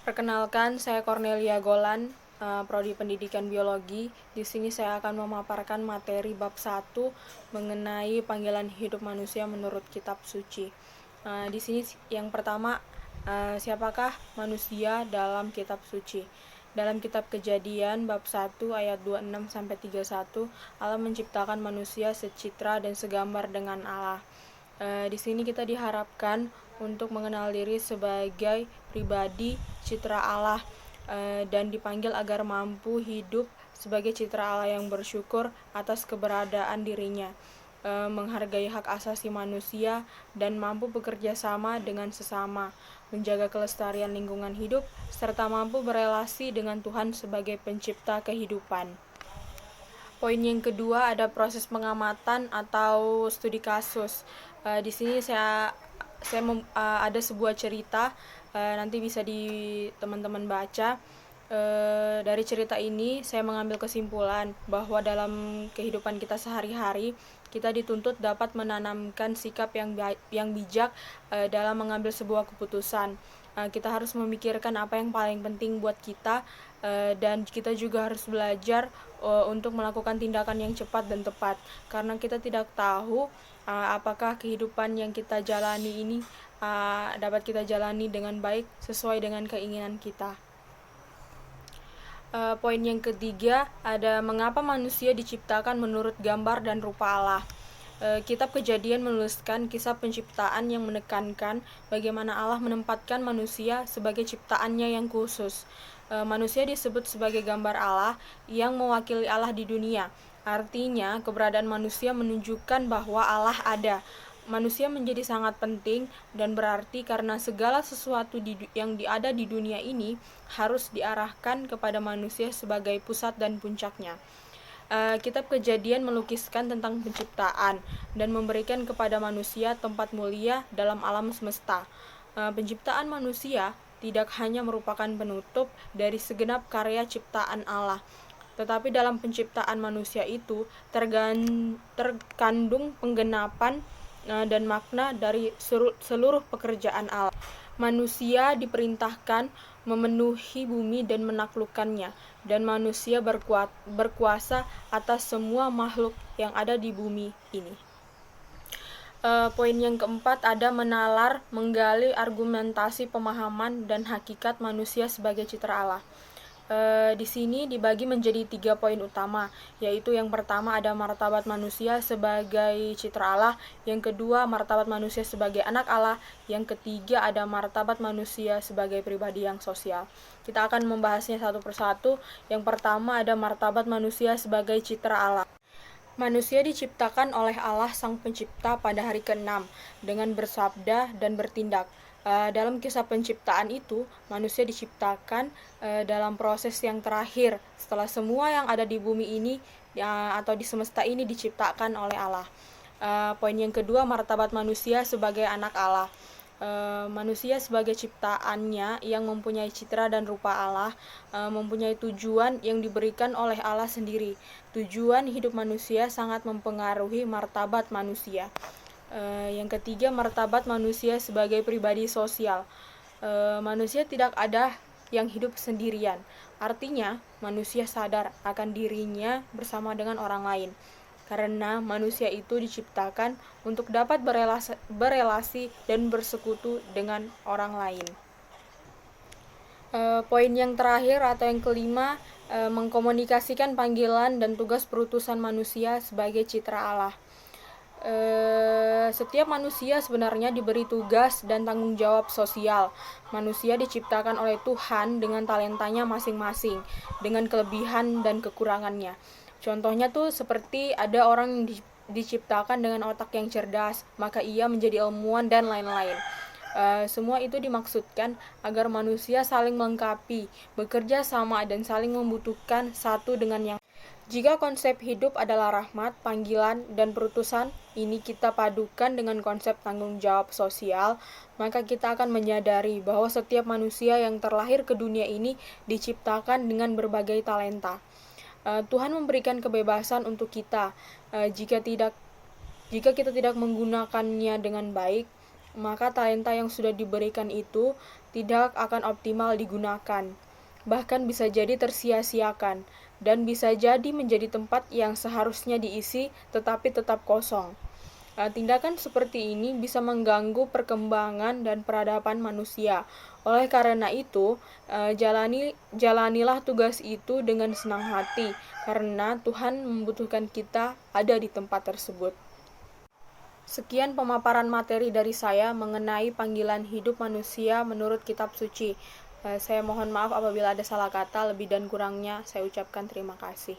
Perkenalkan, saya Cornelia Golan, Prodi Pendidikan Biologi. Di sini saya akan memaparkan materi bab 1 mengenai panggilan hidup manusia menurut kitab suci. Di sini yang pertama, siapakah manusia dalam kitab suci? Dalam kitab Kejadian bab 1 ayat 26 sampai 31, Allah menciptakan manusia secitra dan segambar dengan Allah. Di sini kita diharapkan untuk mengenal diri sebagai pribadi citra Allah dan dipanggil agar mampu hidup sebagai citra Allah yang bersyukur atas keberadaan dirinya, menghargai hak asasi manusia dan mampu bekerja sama dengan sesama, menjaga kelestarian lingkungan hidup, serta mampu berelasi dengan Tuhan sebagai pencipta kehidupan. Poin yang kedua ada proses pengamatan atau studi kasus. Di sini ada sebuah cerita, nanti bisa teman-teman baca. Dari cerita ini saya mengambil kesimpulan bahwa dalam kehidupan kita sehari-hari kita dituntut dapat menanamkan sikap yang bijak dalam mengambil sebuah keputusan. Kita harus memikirkan apa yang paling penting buat kita, dan kita juga harus belajar untuk melakukan tindakan yang cepat dan tepat, karena kita tidak tahu apakah kehidupan yang kita jalani ini dapat kita jalani dengan baik sesuai dengan keinginan kita. Poin yang ketiga ada mengapa manusia diciptakan menurut gambar dan rupa Allah. Kitab Kejadian menuliskan kisah penciptaan yang menekankan bagaimana Allah menempatkan manusia sebagai ciptaannya yang khusus. Manusia disebut sebagai gambar Allah yang mewakili Allah di dunia. Artinya, keberadaan manusia menunjukkan bahwa Allah ada. Manusia menjadi sangat penting dan berarti karena segala sesuatu yang ada di dunia ini harus diarahkan kepada manusia sebagai pusat dan puncaknya. Kitab Kejadian melukiskan tentang penciptaan dan memberikan kepada manusia tempat mulia dalam alam semesta. Penciptaan manusia tidak hanya merupakan penutup dari segenap karya ciptaan Allah, tetapi dalam penciptaan manusia itu terkandung penggenapan dan makna dari seluruh pekerjaan Allah. Manusia diperintahkan memenuhi bumi dan menaklukkannya, dan manusia berkuasa atas semua makhluk yang ada di bumi ini. Poin yang keempat ada menalar, menggali argumentasi pemahaman dan hakikat manusia sebagai citra Allah. Di sini dibagi menjadi 3 poin utama, yaitu yang pertama ada martabat manusia sebagai citra Allah, yang kedua martabat manusia sebagai anak Allah, yang ketiga ada martabat manusia sebagai pribadi yang sosial. Kita akan membahasnya satu persatu. Yang pertama ada martabat manusia sebagai citra Allah. Manusia diciptakan oleh Allah Sang Pencipta pada hari ke-6 dengan bersabda dan bertindak. Dalam kisah penciptaan itu, manusia diciptakan dalam proses yang terakhir setelah semua yang ada di bumi ini atau di semesta ini diciptakan oleh Allah. Poin yang kedua, martabat manusia sebagai anak Allah. Manusia sebagai ciptaannya yang mempunyai citra dan rupa Allah, mempunyai tujuan yang diberikan oleh Allah sendiri. Tujuan hidup manusia sangat mempengaruhi martabat manusia. Yang ketiga, martabat manusia sebagai pribadi sosial. Manusia tidak ada yang hidup sendirian. Artinya, manusia sadar akan dirinya bersama dengan orang lain. Karena manusia itu diciptakan untuk dapat berelasi dan bersekutu dengan orang lain. Poin yang terakhir atau yang kelima, mengkomunikasikan panggilan dan tugas perutusan manusia sebagai citra Allah. Setiap manusia sebenarnya diberi tugas dan tanggung jawab sosial. Manusia diciptakan oleh Tuhan dengan talentanya masing-masing, dengan kelebihan dan kekurangannya. Contohnya tuh seperti ada orang yang diciptakan dengan otak yang cerdas, maka ia menjadi ilmuwan dan lain-lain. Semua itu dimaksudkan agar manusia saling melengkapi, bekerja sama dan saling membutuhkan satu dengan yang. Jika konsep hidup adalah rahmat, panggilan, dan perutusan, ini kita padukan dengan konsep tanggung jawab sosial, maka kita akan menyadari bahwa setiap manusia yang terlahir ke dunia ini diciptakan dengan berbagai talenta. Tuhan memberikan kebebasan untuk kita. Jika kita tidak menggunakannya dengan baik, maka talenta yang sudah diberikan itu tidak akan optimal digunakan, bahkan bisa jadi tersia-siakan, dan bisa jadi menjadi tempat yang seharusnya diisi tetapi tetap kosong. Tindakan seperti ini bisa mengganggu perkembangan dan peradaban manusia. Oleh karena itu, jalanilah tugas itu dengan senang hati, karena Tuhan membutuhkan kita ada di tempat tersebut. Sekian pemaparan materi dari saya mengenai panggilan hidup manusia menurut kitab suci. Saya mohon maaf apabila ada salah kata, lebih dan kurangnya saya ucapkan terima kasih.